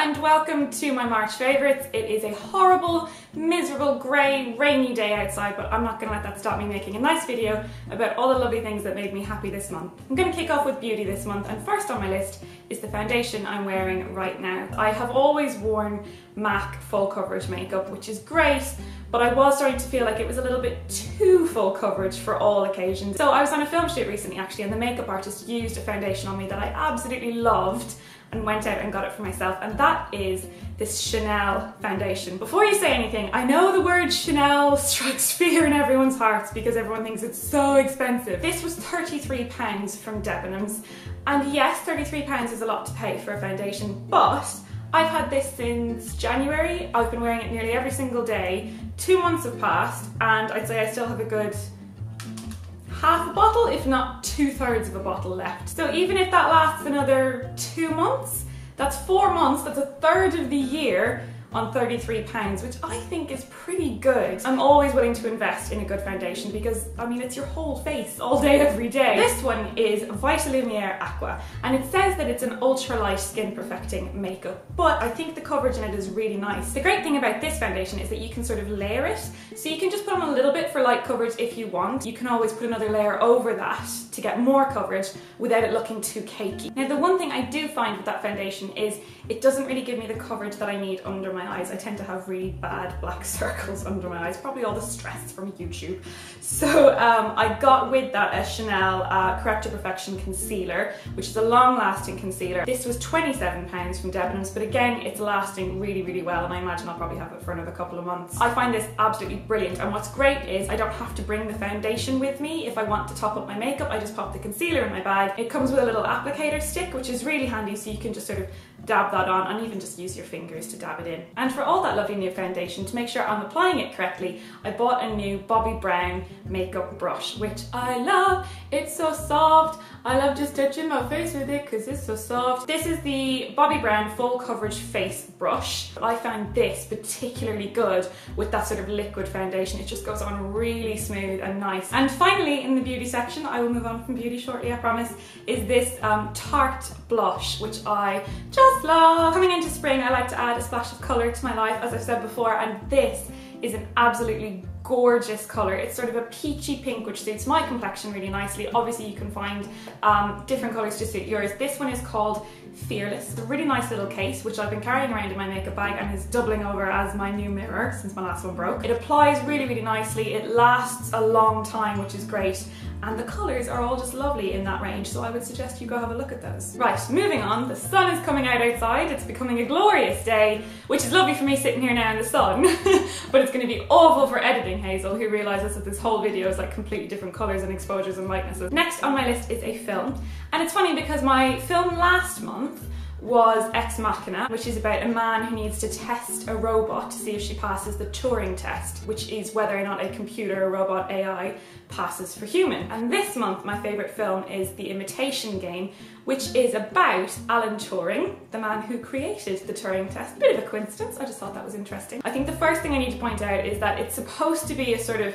and welcome to my March favourites. It is a horrible, miserable, grey, rainy day outside, but I'm not going to let that stop me making a nice video about all the lovely things that made me happy this month. I'm going to kick off with beauty this month, and first on my list is the foundation I'm wearing right now. I have always worn MAC full coverage makeup, which is great, but I was starting to feel like it was a little bit too full coverage for all occasions. So I was on a film shoot recently actually, and the makeup artist used a foundation on me that I absolutely loved and went out and got it for myself, and that is this Chanel foundation. Before you say anything, I know the word Chanel strikes fear in everyone's hearts because everyone thinks it's so expensive. This was £33 from Debenhams, and yes, £33 is a lot to pay for a foundation, but I've had this since January. I've been wearing it nearly every single day. 2 months have passed, and I'd say I still have a good half a bottle, if not 2/3 of a bottle left. So even if that lasts another 2 months, that's 4 months, that's a third of the year on £33, which I think is pretty good. I'm always willing to invest in a good foundation because, I mean, it's your whole face all day, every day. This one is Vitalumiere Aqua, and it says that it's an ultralight skin perfecting makeup, but I think the coverage in it is really nice. The great thing about this foundation is that you can sort of layer it, so you can just put on a little bit for light coverage if you want. You can always put another layer over that to get more coverage without it looking too cakey. Now, the one thing I do find with that foundation is it doesn't really give me the coverage that I need under my eyes. I tend to have really bad black circles under my eyes, probably all the stress from YouTube. So I got with that a Chanel Corrector Perfection Concealer, which is a long-lasting concealer. This was £27 from Debenhams, but again, it's lasting really, really well, and I imagine I'll probably have it for another couple of months. I find this absolutely brilliant, and what's great is I don't have to bring the foundation with me. If I want to top up my makeup, I just pop the concealer in my bag. It comes with a little applicator stick, which is really handy, so you can just sort of dab that on and even just use your fingers to dab it in. And for all that lovely new foundation, to make sure I'm applying it correctly, I bought a new Bobbi Brown makeup brush, which I love. It's so soft. I love just touching my face with it because it's so soft. This is the Bobbi Brown Full Coverage Face Brush. I found this particularly good with that sort of liquid foundation. It just goes on really smooth and nice. And finally, in the beauty section, I will move on from beauty shortly, I promise, is this Tarte blush, which I just love. Coming into spring, I like to add a splash of colour to my life, as I've said before, and this is an absolutely gorgeous colour. It's sort of a peachy pink, which suits my complexion really nicely. Obviously you can find different colours to suit yours. This one is called Fearless. It's a really nice little case, which I've been carrying around in my makeup bag and is doubling over as my new mirror since my last one broke. It applies really, really nicely. It lasts a long time, which is great. And the colours are all just lovely in that range, so I would suggest you go have a look at those. Right, moving on, the sun is coming out outside. It's becoming a glorious day, which is lovely for me sitting here now in the sun, but it's going to be awful for editing Hazel, who realises that this whole video is like completely different colours and exposures and lightnesses. Next on my list is a film, and it's funny because my film last month was Ex Machina, which is about a man who needs to test a robot to see if she passes the Turing test, which is whether or not a computer, a robot, AI, passes for human. And this month, my favourite film is The Imitation Game, which is about Alan Turing, the man who created the Turing test. Bit of a coincidence, I just thought that was interesting. I think the first thing I need to point out is that it's supposed to be a sort of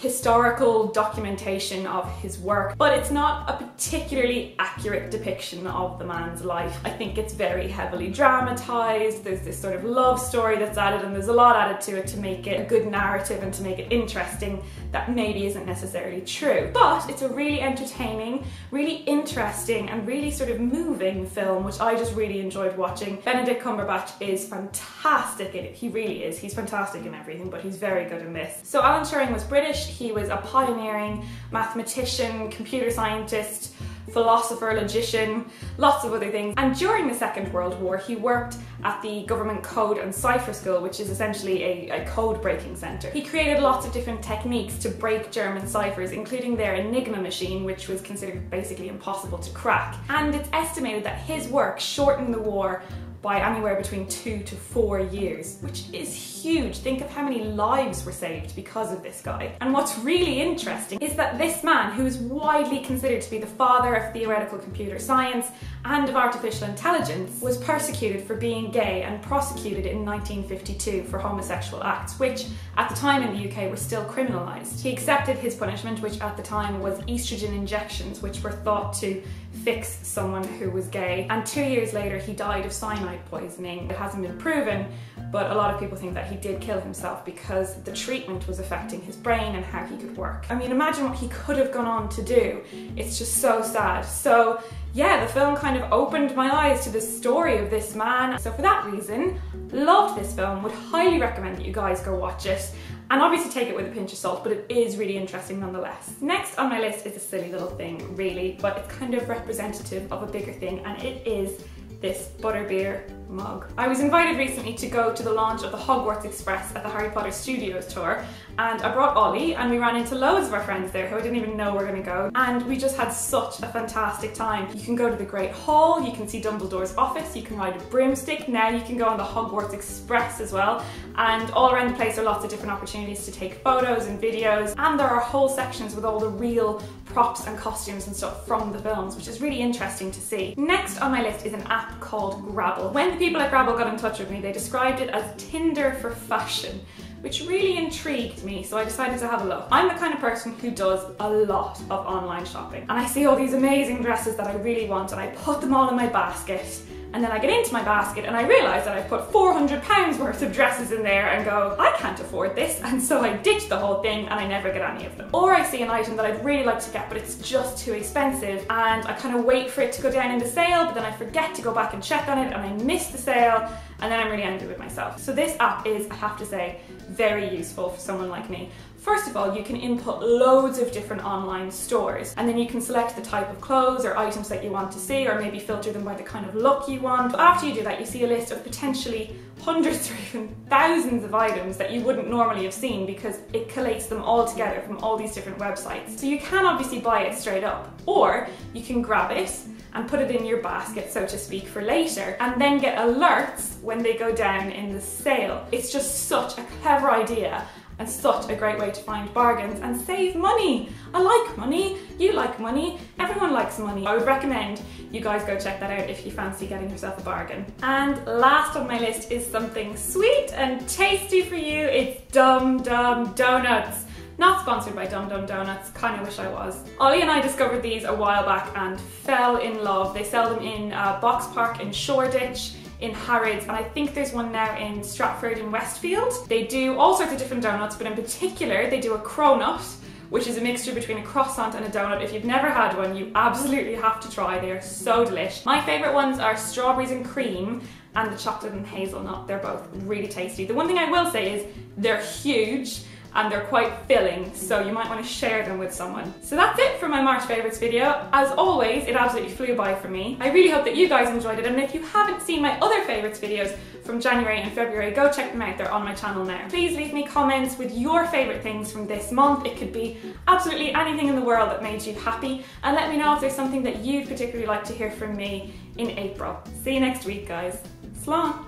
historical documentation of his work, but it's not a particularly accurate depiction of the man's life. I think it's very heavily dramatized. There's this sort of love story that's added, and there's a lot added to it to make it a good narrative and to make it interesting that maybe isn't necessarily true. But it's a really entertaining, really interesting, and really sort of moving film, which I just really enjoyed watching. Benedict Cumberbatch is fantastic in it. He really is. He's fantastic in everything, but he's very good in this. So Alan Turing was British. He was a pioneering mathematician, computer scientist, philosopher, logician, lots of other things. And during the Second World War, he worked at the Government Code and Cipher School, which is essentially a code breaking centre. He created lots of different techniques to break German ciphers, including their Enigma machine, which was considered basically impossible to crack. And it's estimated that his work shortened the war by anywhere between 2 to 4 years, which is huge. Think of how many lives were saved because of this guy. And what's really interesting is that this man, who is widely considered to be the father of theoretical computer science and of artificial intelligence, was persecuted for being gay and prosecuted in 1952 for homosexual acts, which at the time in the UK were still criminalised. He accepted his punishment, which at the time was estrogen injections, which were thought to fix someone who was gay, and 2 years later he died of cyanide cyanide poisoning. It hasn't been proven, but a lot of people think that he did kill himself because the treatment was affecting his brain and how he could work. I mean, imagine what he could have gone on to do. It's just so sad. So yeah, the film kind of opened my eyes to the story of this man. So for that reason, loved this film, would highly recommend that you guys go watch it. And obviously take it with a pinch of salt, but it is really interesting nonetheless. Next on my list is a silly little thing, really, but it's kind of representative of a bigger thing, and it is this butterbeer mug. I was invited recently to go to the launch of the Hogwarts Express at the Harry Potter Studios tour, and I brought Ollie, and we ran into loads of our friends there who I didn't even know were gonna go, and we just had such a fantastic time. You can go to the Great Hall, you can see Dumbledore's office, you can ride a broomstick, now you can go on the Hogwarts Express as well, and all around the place are lots of different opportunities to take photos and videos, and there are whole sections with all the real props and costumes and stuff from the films, which is really interesting to see. Next on my list is an app called Grabble. When the people at Grabble got in touch with me, they described it as Tinder for fashion, which really intrigued me, so I decided to have a look. I'm the kind of person who does a lot of online shopping, and I see all these amazing dresses that I really want, and I put them all in my basket, and then I get into my basket and I realise that I've put £400 worth of dresses in there and go, I can't afford this, and so I ditch the whole thing and I never get any of them. Or I see an item that I'd really like to get but it's just too expensive, and I kind of wait for it to go down in the sale, but then I forget to go back and check on it and I miss the sale, and then I'm really angry with myself. So this app is, I have to say, very useful for someone like me. First of all, you can input loads of different online stores, and then you can select the type of clothes or items that you want to see, or maybe filter them by the kind of look you want. But after you do that, you see a list of potentially hundreds or even thousands of items that you wouldn't normally have seen, because it collates them all together from all these different websites. So you can obviously buy it straight up, or you can grab it and put it in your basket, so to speak, for later, and then get alerts when they go down in the sale. It's just such a clever idea and such a great way to find bargains and save money. I like money, you like money, everyone likes money. I would recommend you guys go check that out if you fancy getting yourself a bargain. And last on my list is something sweet and tasty for you. It's Dum Dum Donuts. Not sponsored by Dum Dum Donuts, kind of wish I was. Ollie and I discovered these a while back and fell in love. They sell them in Box Park in Shoreditch, in Harrods, and I think there's one now in Stratford in Westfield. They do all sorts of different donuts, but in particular they do a cronut, which is a mixture between a croissant and a donut. If you've never had one, you absolutely have to try. They are so delish. My favourite ones are strawberries and cream and the chocolate and hazelnut. They're both really tasty. The one thing I will say is they're huge and they're quite filling, so you might want to share them with someone. So that's it for my March favourites video. As always, it absolutely flew by for me. I really hope that you guys enjoyed it, and if you haven't seen my other favourites videos from January and February, go check them out, they're on my channel now. Please leave me comments with your favourite things from this month. It could be absolutely anything in the world that made you happy, and let me know if there's something that you'd particularly like to hear from me in April. See you next week, guys. Slán!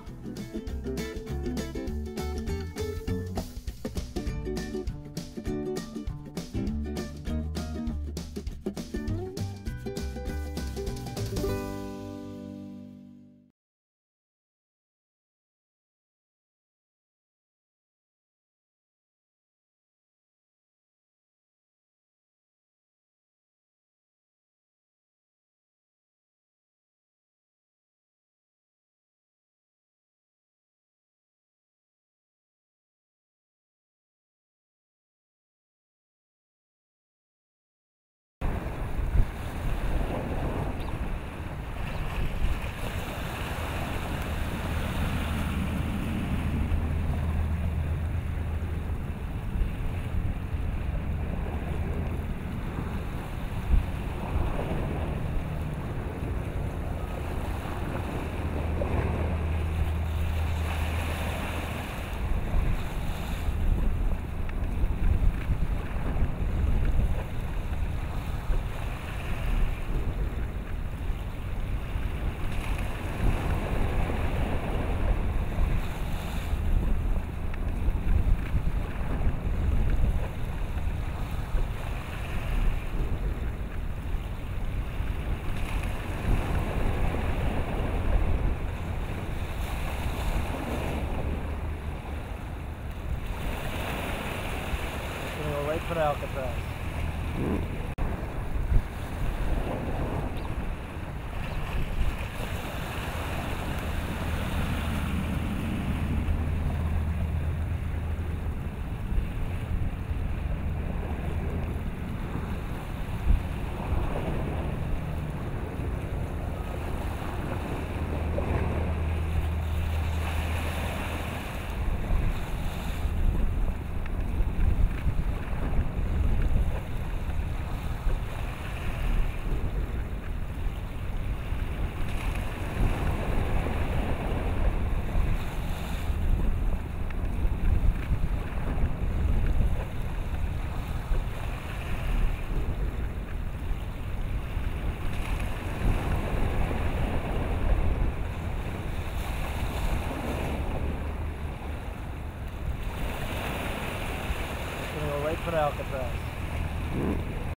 Right for Alcatraz. Alcatraz.